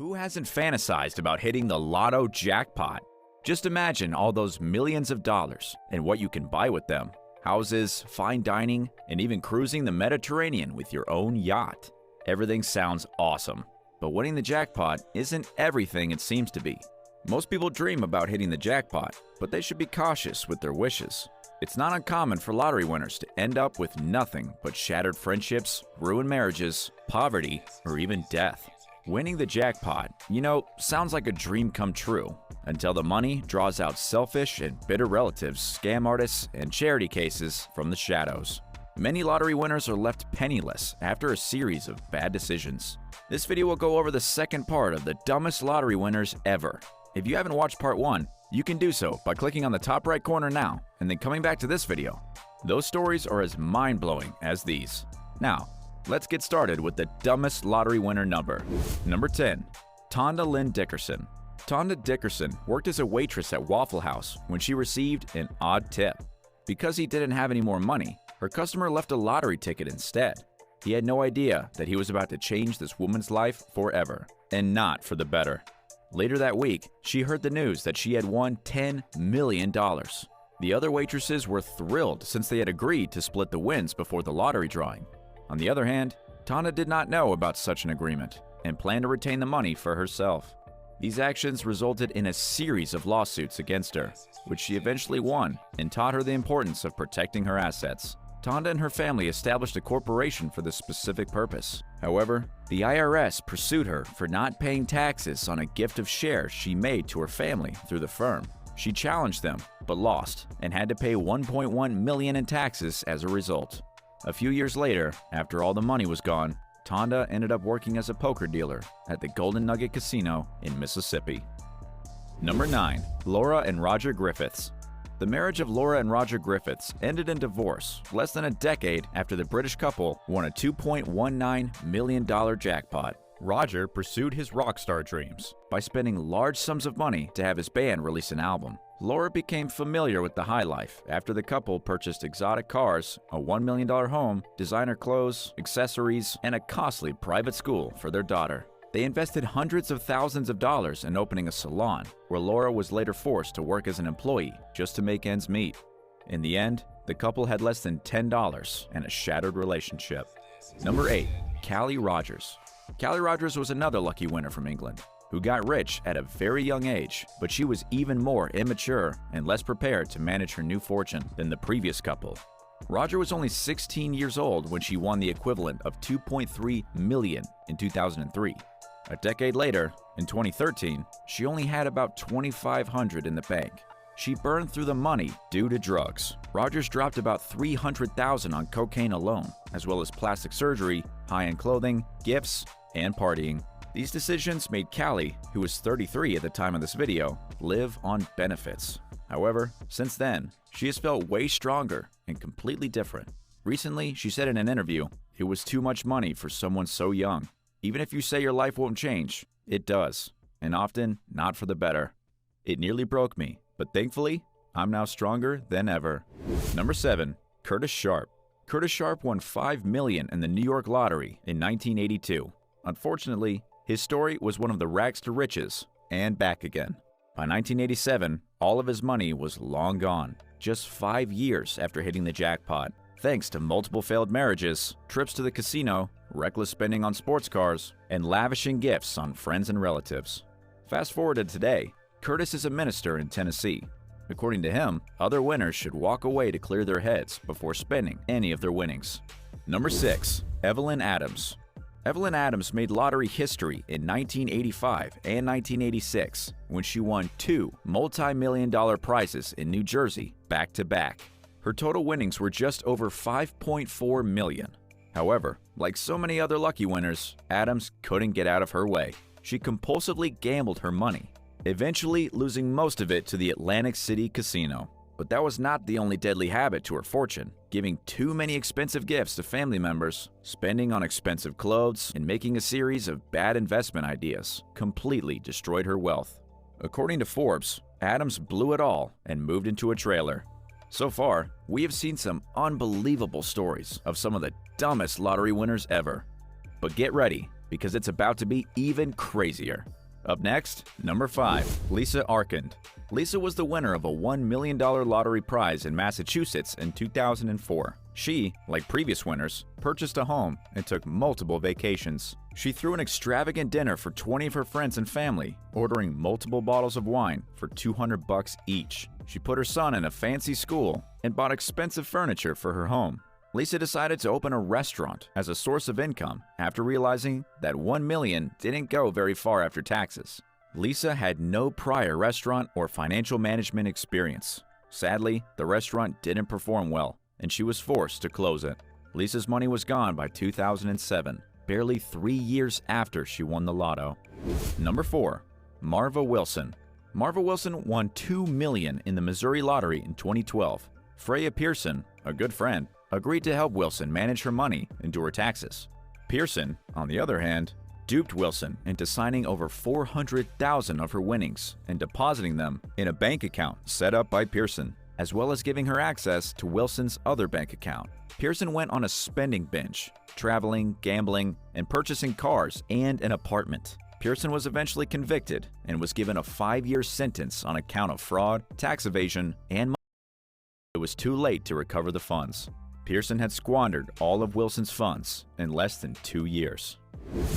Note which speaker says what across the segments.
Speaker 1: Who hasn't fantasized about hitting the lotto jackpot? Just imagine all those millions of dollars and what you can buy with them. Houses, fine dining, and even cruising the Mediterranean with your own yacht. Everything sounds awesome, but winning the jackpot isn't everything it seems to be. Most people dream about hitting the jackpot, but they should be cautious with their wishes. It's not uncommon for lottery winners to end up with nothing but shattered friendships, ruined marriages, poverty, or even death. Winning the jackpot, sounds like a dream come true, until the money draws out selfish and bitter relatives, scam artists, and charity cases from the shadows. Many lottery winners are left penniless after a series of bad decisions. This video will go over the second part of the dumbest lottery winners ever. If you haven't watched part 1, you can do so by clicking on the top right corner now and then coming back to this video. Those stories are as mind-blowing as these. Now, let's get started with the dumbest lottery winner number. Number 10. Tonda Lynn Dickerson. Tonda Dickerson worked as a waitress at Waffle House when she received an odd tip. Because he didn't have any more money, her customer left a lottery ticket instead. He had no idea that he was about to change this woman's life forever, and not for the better. Later that week, she heard the news that she had won $10 million. The other waitresses were thrilled since they had agreed to split the wins before the lottery drawing. On the other hand, Tonda did not know about such an agreement and planned to retain the money for herself. These actions resulted in a series of lawsuits against her, which she eventually won and taught her the importance of protecting her assets. Tonda and her family established a corporation for this specific purpose. However, the IRS pursued her for not paying taxes on a gift of shares she made to her family through the firm. She challenged them, but lost, and had to pay $1.1 million in taxes as a result. A few years later, after all the money was gone, Tonda ended up working as a poker dealer at the Golden Nugget Casino in Mississippi. Number 9. Laura and Roger Griffiths. The marriage of Laura and Roger Griffiths ended in divorce less than a decade after the British couple won a $2.19 million jackpot. Roger pursued his rock star dreams by spending large sums of money to have his band release an album. Laura became familiar with the high life after the couple purchased exotic cars, a $1 million home, designer clothes, accessories, and a costly private school for their daughter. They invested hundreds of thousands of dollars in opening a salon, where Laura was later forced to work as an employee just to make ends meet. In the end, the couple had less than $10 and a shattered relationship. Number 8. Callie Rogers. Callie Rogers was another lucky winner from England, who got rich at a very young age, but she was even more immature and less prepared to manage her new fortune than the previous couple. Roger was only 16 years old when she won the equivalent of $2.3 million in 2003. A decade later, in 2013, she only had about $2,500 in the bank. She burned through the money due to drugs. Rogers dropped about $300,000 on cocaine alone, as well as plastic surgery, high-end clothing, gifts, and partying. These decisions made Callie, who was 33 at the time of this video, live on benefits. However, since then, she has felt way stronger and completely different. Recently, she said in an interview, "It was too much money for someone so young. Even if you say your life won't change, it does, and often not for the better. It nearly broke me, but thankfully, I'm now stronger than ever." Number 7. Curtis Sharp. Curtis Sharp won $5 million in the New York lottery in 1982. Unfortunately, his story was one of the rags to riches and back again. By 1987, all of his money was long gone, just 5 years after hitting the jackpot, thanks to multiple failed marriages, trips to the casino, reckless spending on sports cars, and lavishing gifts on friends and relatives. Fast forward to today, Curtis is a minister in Tennessee. According to him, other winners should walk away to clear their heads before spending any of their winnings. Number 6. Evelyn Adams. Evelyn Adams made lottery history in 1985 and 1986 when she won 2 multi-million-dollar prizes in New Jersey back-to-back. Her total winnings were just over $5.4 million. However, like so many other lucky winners, Adams couldn't get out of her way. She compulsively gambled her money, eventually losing most of it to the Atlantic City Casino. But that was not the only deadly habit to her fortune. Giving too many expensive gifts to family members, spending on expensive clothes, and making a series of bad investment ideas completely destroyed her wealth. According to Forbes, Adams blew it all and moved into a trailer. So far, we have seen some unbelievable stories of some of the dumbest lottery winners ever. But get ready, because it's about to be even crazier. Up next, number 5. Lisa Arkand. Lisa was the winner of a $1 million lottery prize in Massachusetts in 2004. She, like previous winners, purchased a home and took multiple vacations. She threw an extravagant dinner for 20 of her friends and family, ordering multiple bottles of wine for $200 each. She put her son in a fancy school and bought expensive furniture for her home. Lisa decided to open a restaurant as a source of income after realizing that $1 million didn't go very far after taxes. Lisa had no prior restaurant or financial management experience. Sadly, the restaurant didn't perform well, and she was forced to close it. Lisa's money was gone by 2007, barely 3 years after she won the lotto. Number 4. Marva Wilson. Marva Wilson won $2 million in the Missouri Lottery in 2012. Freya Pearson, a good friend, agreed to help Wilson manage her money and do her taxes. Pearson, on the other hand, duped Wilson into signing over $400,000 of her winnings and depositing them in a bank account set up by Pearson, as well as giving her access to Wilson's other bank account. Pearson went on a spending binge, traveling, gambling, and purchasing cars and an apartment. Pearson was eventually convicted and was given a 5-year sentence on account of fraud, tax evasion, and money. It was too late to recover the funds. Pearson had squandered all of Wilson's funds in less than 2 years.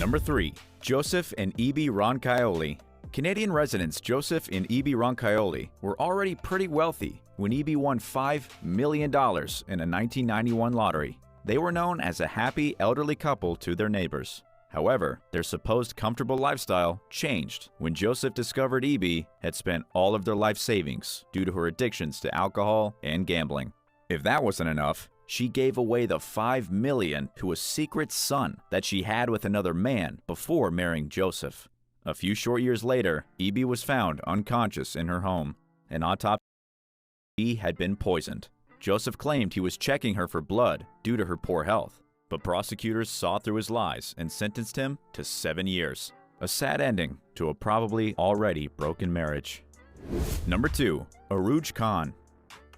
Speaker 1: Number 3. Joseph and E.B. Roncaioli. Canadian residents Joseph and E.B. Roncaioli were already pretty wealthy when E.B. won $5 million in a 1991 lottery. They were known as a happy elderly couple to their neighbors. However, their supposed comfortable lifestyle changed when Joseph discovered E.B. had spent all of their life savings due to her addictions to alcohol and gambling. If that wasn't enough, she gave away the $5 million to a secret son that she had with another man before marrying Joseph. A few short years later, E.B. was found unconscious in her home. An autopsy had been poisoned. Joseph claimed he was checking her for blood due to her poor health, but prosecutors saw through his lies and sentenced him to 7 years. A sad ending to a probably already broken marriage. Number 2. Arooj Khan.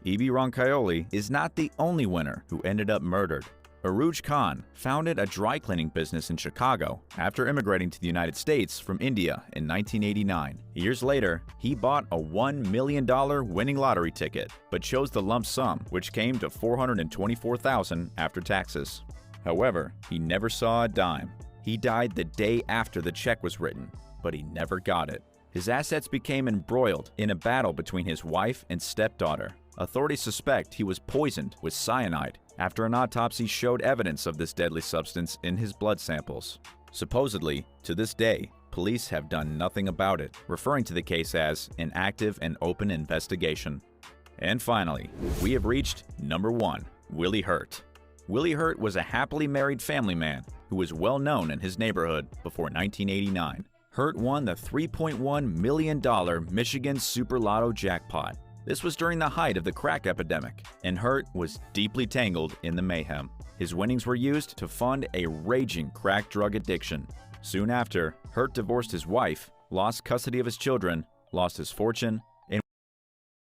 Speaker 1: E.B. Roncaioli is not the only winner who ended up murdered. Arooj Khan founded a dry cleaning business in Chicago after immigrating to the United States from India in 1989. Years later, he bought a $1 million winning lottery ticket, but chose the lump sum, which came to $424,000 after taxes. However, he never saw a dime. He died the day after the check was written, but he never got it. His assets became embroiled in a battle between his wife and stepdaughter. Authorities suspect he was poisoned with cyanide after an autopsy showed evidence of this deadly substance in his blood samples. Supposedly, to this day, police have done nothing about it, referring to the case as an active and open investigation. And finally, we have reached number 1, Willie Hurt. Willie Hurt was a happily married family man who was well known in his neighborhood before 1989. Hurt won the $3.1 million Michigan Super Lotto jackpot. This was during the height of the crack epidemic, and Hurt was deeply tangled in the mayhem. His winnings were used to fund a raging crack drug addiction. Soon after, Hurt divorced his wife, lost custody of his children, lost his fortune, and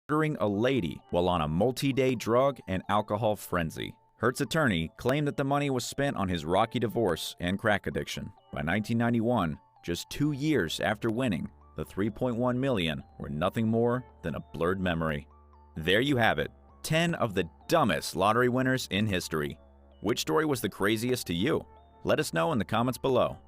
Speaker 1: murdering a lady while on a multi-day drug and alcohol frenzy. Hurt's attorney claimed that the money was spent on his rocky divorce and crack addiction. By 1991, just 2 years after winning, the $3.1 million were nothing more than a blurred memory. There you have it, 10 of the dumbest lottery winners in history. Which story was the craziest to you? Let us know in the comments below.